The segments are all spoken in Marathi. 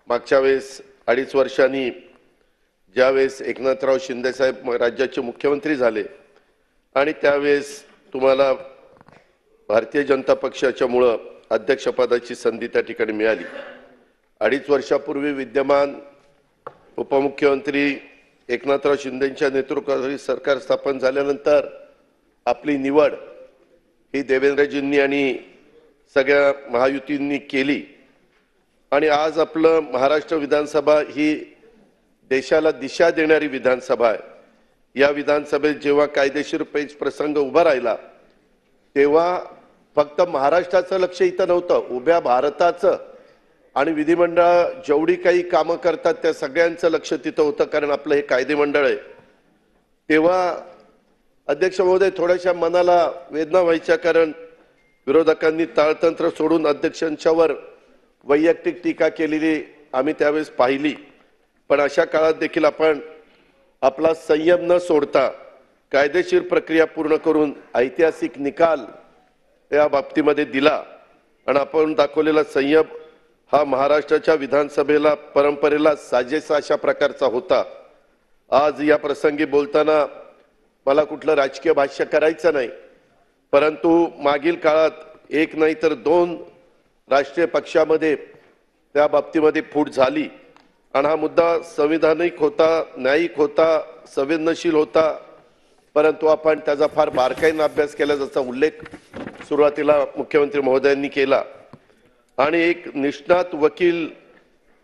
मागच्या वेळेस 2.5 वर्षांनी ज्यावेळेस एकनाथराव शिंदे साहेब राज्याचे मुख्यमंत्री झाले आणि त्यावेळेस तुम्हाला भारतीय जनता पक्षाच्यामुळे अध्यक्षपदाची संधी त्या ठिकाणी मिळाली। 2.5 वर्षापूर्वी विद्यमान उपमुख्यमंत्री एकनाथराव शिंदेंच्या नेतृत्वाखाली सरकार स्थापन झाल्यानंतर आपली निवड ही देवेंद्रजींनी आणि सगळ्या महायुतींनी केली आणि आज आपलं महाराष्ट्र विधानसभा ही देशाला दिशा देणारी विधानसभा आहे। या विधानसभेत जेव्हा कायदेशीर पेच प्रसंग उभा राहिला तेव्हा फक्त महाराष्ट्राचं लक्ष इथं नव्हतं, उभ्या भारताचं आणि विधिमंडळ जेवढी काही कामं करतात त्या सगळ्यांचं लक्ष तिथं होतं, कारण आपलं हे कायदेमंडळ आहे। तेव्हा अध्यक्ष महोदय थोड्याशा मनाला वेदना व्हायच्या, कारण विरोधकांनी ताळतंत्र सोडून अध्यक्षांच्यावर वैयक्तिक टीका केलेली आम्ही त्यावेळेस पाहिली। पण अशा काळात देखील आपण आपला संयम न सोडता कायदेशीर प्रक्रिया पूर्ण करून ऐतिहासिक निकाल या बाबतीमध्ये दिला आणि आपण दाखवलेला संयम हा महाराष्ट्राच्या विधानसभेला परंपरेला साजेसा अशा प्रकारचा होता। आज या प्रसंगी बोलताना मला कुठलं राजकीय भाष्य करायचं नाही, परंतु मागील काळात एक नाही तर 2 राष्ट्रीय पक्षामध्ये त्या बाबतीमध्ये फूट झाली आणि हा मुद्दा संविधानिक होता, न्यायिक होता, संवेदनशील होता, परंतु आपण त्याचा फार बारकाईने अभ्यास केला, ज्याचा उल्लेख सुरुवातीला मुख्यमंत्री महोदयांनी केला। आणि एक निष्णात वकील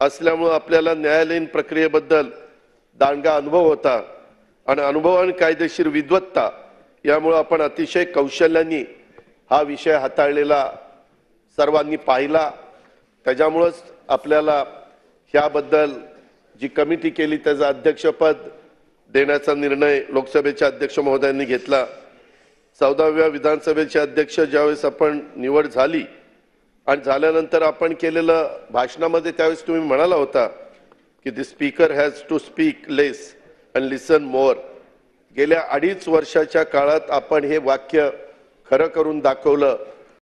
असल्यामुळे आपल्याला न्यायालयीन प्रक्रियेबद्दल दांडगा अनुभव होता आणि अनुभव आणि कायदेशीर विद्वत्ता यामुळे आपण अतिशय कौशल्याने हा विषय हाताळलेला सर्वांनी पाहिला। त्याच्यामुळेच आपल्याला ह्याबद्दल जी कमिटी केली त्याचं अध्यक्षपद देण्याचा निर्णय लोकसभेच्या अध्यक्ष महोदयांनी घेतला। 14व्या विधानसभेचे अध्यक्ष ज्यावेळेस आपण निवड झाली आणि झाल्यानंतर आपण केलेलं भाषणामध्ये त्यावेळेस तुम्ही म्हणाला होता की the speaker has to speak less and listen more. गेल्या 2.5 वर्षाच्या काळात आपण हे वाक्य खरं करून दाखवलं